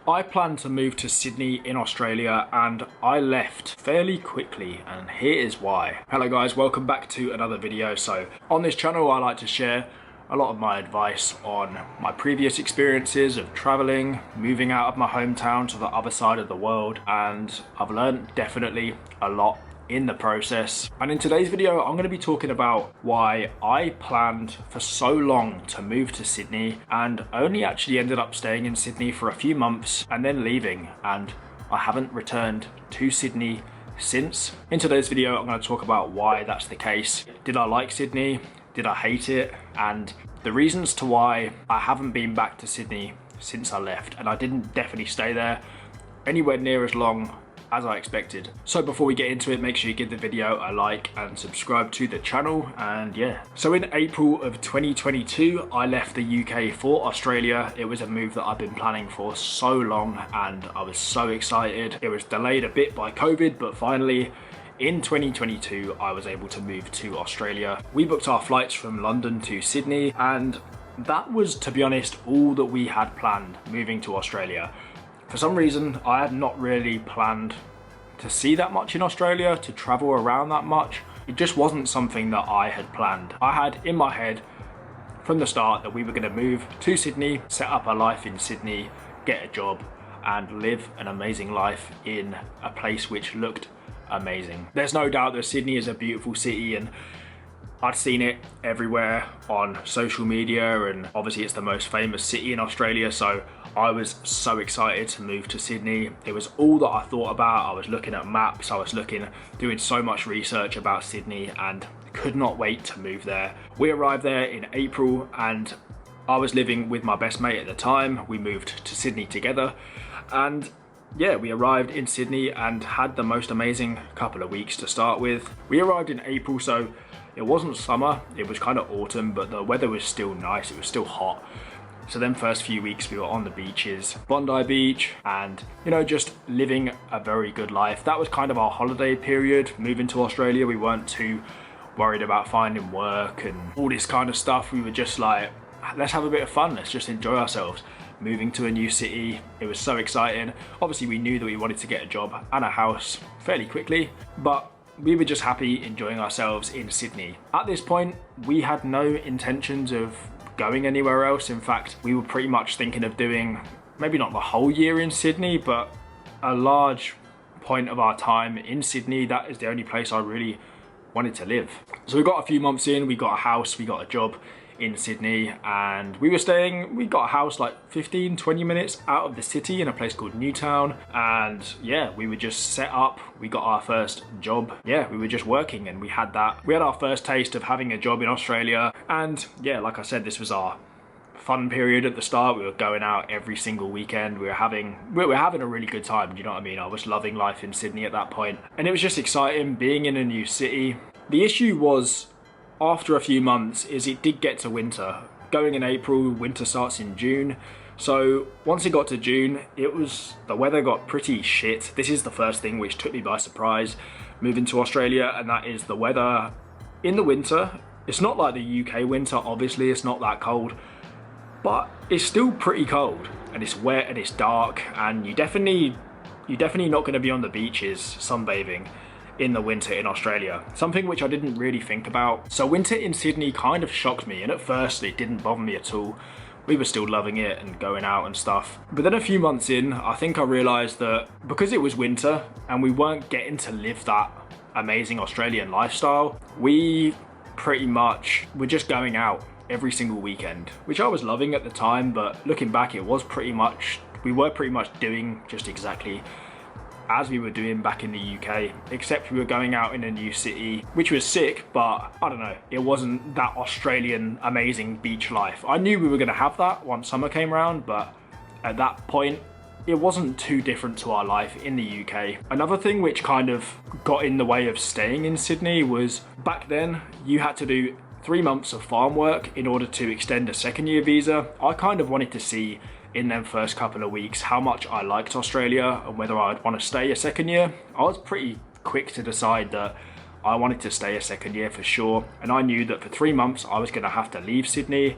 I planned to move to Sydney in Australia and I left fairly quickly, and here is why. Hello guys, welcome back to another video. So on this channel I like to share a lot of my advice on my previous experiences of traveling, moving out of my hometown to the other side of the world, and I've learned definitely a lot in the process. And in today's video I'm going to be talking about why I planned for so long to move to Sydney and only actually ended up staying in Sydney for a few months and then leaving, and I haven't returned to Sydney since. In today's video I'm going to talk about why that's the case. Did I like Sydney? Did I hate it? And the reasons to why I haven't been back to Sydney since I left, and I didn't definitely stay there anywhere near as long as I expected. So before we get into it, make sure you give the video a like and subscribe to the channel. And yeah, so in April of 2022 I left the UK for Australia. It was a move that I've been planning for so long and I was so excited. It was delayed a bit by COVID, but finally in 2022 I was able to move to Australia. We booked our flights from London to Sydney, and that was, to be honest, all that we had planned moving to Australia. For some reason, I had not really planned to see that much in Australia, to travel around that much. It just wasn't something that I had planned. I had in my head from the start that we were going to move to Sydney, set up a life in Sydney, get a job, and live an amazing life in a place which looked amazing. There's no doubt that Sydney is a beautiful city, and I'd seen it everywhere on social media, and obviously it's the most famous city in Australia, so I was so excited to move to Sydney. It was all that I thought about. I was looking at maps, I was doing so much research about Sydney and could not wait to move there. We arrived there in April and I was living with my best mate at the time. We moved to Sydney together, and yeah, we arrived in Sydney and had the most amazing couple of weeks to start with. We arrived in April, so it wasn't summer, it was kind of autumn, but the weather was still nice, it was still hot. So then first few weeks we were on the beaches, Bondi Beach, and you know, just living a very good life. That was kind of our holiday period. Moving to Australia, we weren't too worried about finding work and all this kind of stuff. We were just like, let's have a bit of fun, let's just enjoy ourselves. Moving to a new city, it was so exciting. Obviously we knew that we wanted to get a job and a house fairly quickly, but we were just happy enjoying ourselves in Sydney. At this point, we had no intentions of going anywhere else. In fact, we were pretty much thinking of doing maybe not the whole year in Sydney, but a large point of our time in Sydney. That is the only place I really wanted to live. So we got a few months in, we got a house, we got a job in Sydney, and we got a house like 15-20 minutes out of the city in a place called Newtown. And yeah, we were just set up, we got our first job. Yeah, we were just working, and we had our first taste of having a job in Australia. And yeah, like I said, this was our fun period at the start. We were going out every single weekend. We were having a really good time, do you know what I mean? I was loving life in Sydney at that point, and it was just exciting being in a new city. The issue was, after a few months, is it did get to winter. Going in April, winter starts in June. So once it got to June, the weather got pretty shit. This is the first thing which took me by surprise moving to Australia, and that is the weather in the winter. It's not like the UK winter, obviously, it's not that cold, but it's still pretty cold, and it's wet and it's dark, and you're definitely not going to be on the beaches sunbathing in the winter in Australia, something which I didn't really think about. So winter in Sydney kind of shocked me, and at first it didn't bother me at all. We were still loving it and going out and stuff. But then a few months in, I think I realised that because it was winter and we weren't getting to live that amazing Australian lifestyle, we pretty much were just going out every single weekend, which I was loving at the time, but looking back, we were pretty much doing just exactly as we were doing back in the UK, except we were going out in a new city, which was sick, but I don't know, it wasn't that Australian amazing beach life. I knew we were going to have that once summer came around, but at that point it wasn't too different to our life in the UK. Another thing which kind of got in the way of staying in Sydney was, back then you had to do 3 months of farm work in order to extend a second year visa. I kind of wanted to see in them first couple of weeks how much I liked Australia and whether I'd want to stay a second year. I was pretty quick to decide that I wanted to stay a second year for sure, and I knew that for 3 months I was going to have to leave Sydney.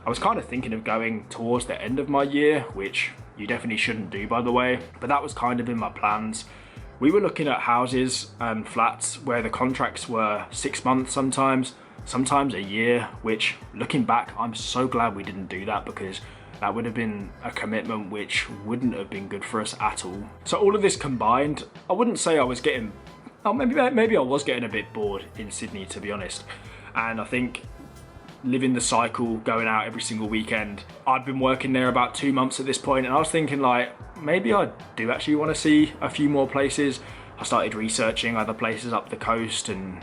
I was kind of thinking of going towards the end of my year, which you definitely shouldn't do, by the way, but that was kind of in my plans. We were looking at houses and flats where the contracts were 6 months sometimes a year, which looking back, I'm so glad we didn't do that, because that would have been a commitment which wouldn't have been good for us at all. So all of this combined, I wouldn't say I was getting, oh, maybe I was getting a bit bored in Sydney, to be honest. And I think living the cycle, going out every single weekend, I'd been working there about 2 months at this point, and I was thinking like, maybe I do actually want to see a few more places. I started researching other places up the coast and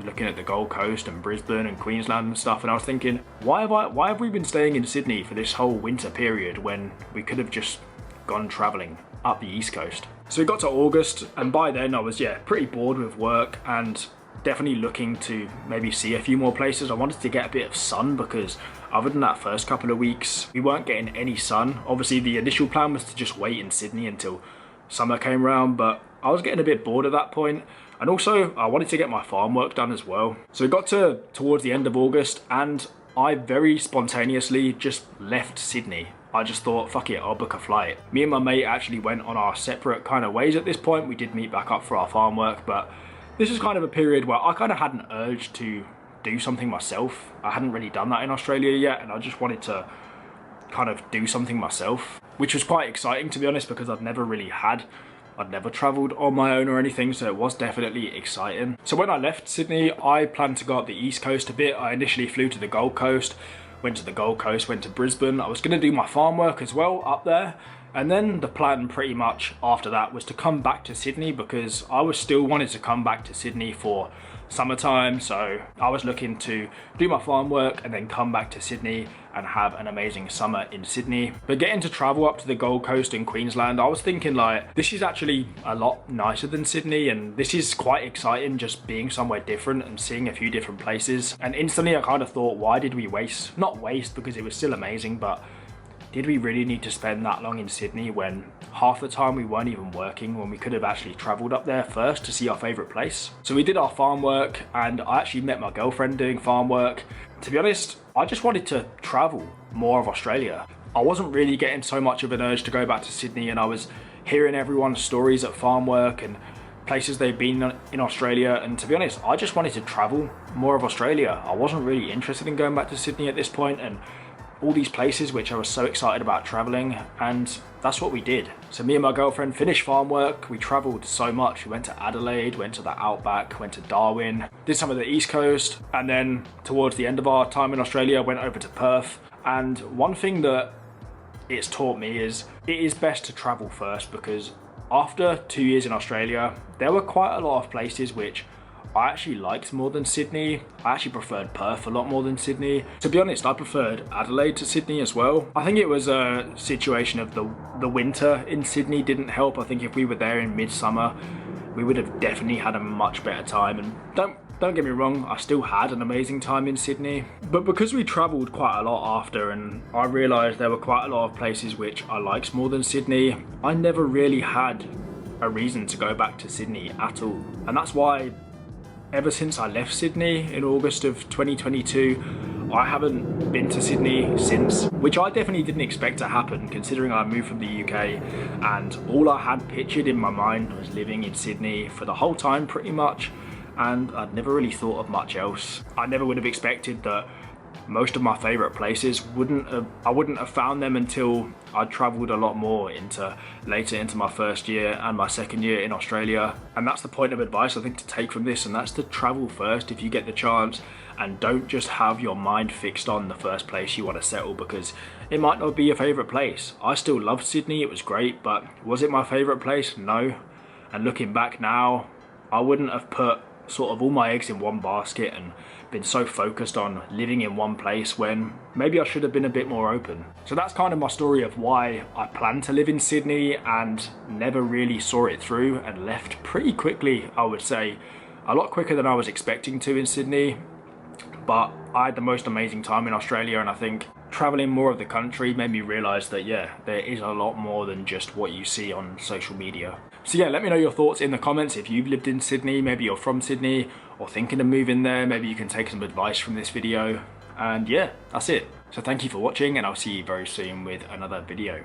looking at the Gold Coast and Brisbane and Queensland and stuff, and I was thinking, why have we been staying in Sydney for this whole winter period when we could have just gone travelling up the East Coast? So we got to August, and by then I was, pretty bored with work and definitely looking to maybe see a few more places. I wanted to get a bit of sun, because other than that first couple of weeks, we weren't getting any sun. Obviously the initial plan was to just wait in Sydney until summer came around, but I was getting a bit bored at that point. And also I wanted to get my farm work done as well. So we got towards the end of August, and I very spontaneously just left Sydney. I just thought, fuck it, I'll book a flight. Me and my mate actually went on our separate kind of ways at this point. We did meet back up for our farm work, but this is kind of a period where I kind of had an urge to do something myself. I hadn't really done that in Australia yet, and I just wanted to kind of do something myself, which was quite exciting, to be honest, because I'd never travelled on my own or anything, so it was definitely exciting. So when I left Sydney, I planned to go up the East Coast a bit. I initially flew to the Gold Coast, went to the Gold Coast, went to Brisbane. I was going to do my farm work as well up there. And then the plan pretty much after that was to come back to Sydney, because I was still wanted to come back to Sydney for summertime. So I was looking to do my farm work and then come back to Sydney and have an amazing summer in Sydney. But getting to travel up to the Gold Coast in Queensland, I was thinking like, this is actually a lot nicer than Sydney, and this is quite exciting, just being somewhere different and seeing a few different places. And instantly I kind of thought, why did we not waste, because it was still amazing, but did we really need to spend that long in Sydney when half the time we weren't even working, when we could have actually travelled up there first to see our favourite place? So we did our farm work, and I actually met my girlfriend doing farm work. To be honest, I just wanted to travel more of Australia. I wasn't really getting so much of an urge to go back to Sydney, and I was hearing everyone's stories at farm work and places they've been in Australia, and to be honest, I just wanted to travel more of Australia. I wasn't really interested in going back to Sydney at this point, and all these places which I was so excited about traveling, and that's what we did. So me and my girlfriend finished farm work. We traveled so much. We went to Adelaide, went to the Outback, went to Darwin, did some of the East Coast, and then towards the end of our time in Australia, went over to Perth. And one thing that it's taught me is it is best to travel first, because after 2 years in Australia, there were quite a lot of places which I actually liked more than Sydney. I actually preferred Perth a lot more than Sydney. To be honest, I preferred Adelaide to Sydney as well. I think it was a situation of the winter in Sydney didn't help. I think if we were there in midsummer, we would have definitely had a much better time. And don't get me wrong, I still had an amazing time in Sydney. But because we travelled quite a lot after, and I realised there were quite a lot of places which I liked more than Sydney, I never really had a reason to go back to Sydney at all. And that's why ever since I left Sydney in August of 2022, I haven't been to Sydney since, which I definitely didn't expect to happen, considering I moved from the UK and all I had pictured in my mind was living in Sydney for the whole time pretty much, and I'd never really thought of much else. I never would have expected that most of my favourite places I wouldn't have found them until I'd travelled a lot more later into my first year and my second year in Australia. And that's the point of advice I think to take from this, and that's to travel first if you get the chance, and don't just have your mind fixed on the first place you want to settle, because it might not be your favourite place. I still loved Sydney, it was great, but was it my favourite place? No. And looking back now, I wouldn't have put sort of all my eggs in one basket and been so focused on living in one place when maybe I should have been a bit more open. So that's kind of my story of why I planned to live in Sydney and never really saw it through and left pretty quickly, I would say. A lot quicker than I was expecting to in Sydney, but I had the most amazing time in Australia, and I think traveling more of the country made me realize that there is a lot more than just what you see on social media. So let me know your thoughts in the comments. If you've lived in Sydney, maybe you're from Sydney or thinking of moving there, maybe you can take some advice from this video. And that's it. So thank you for watching, and I'll see you very soon with another video.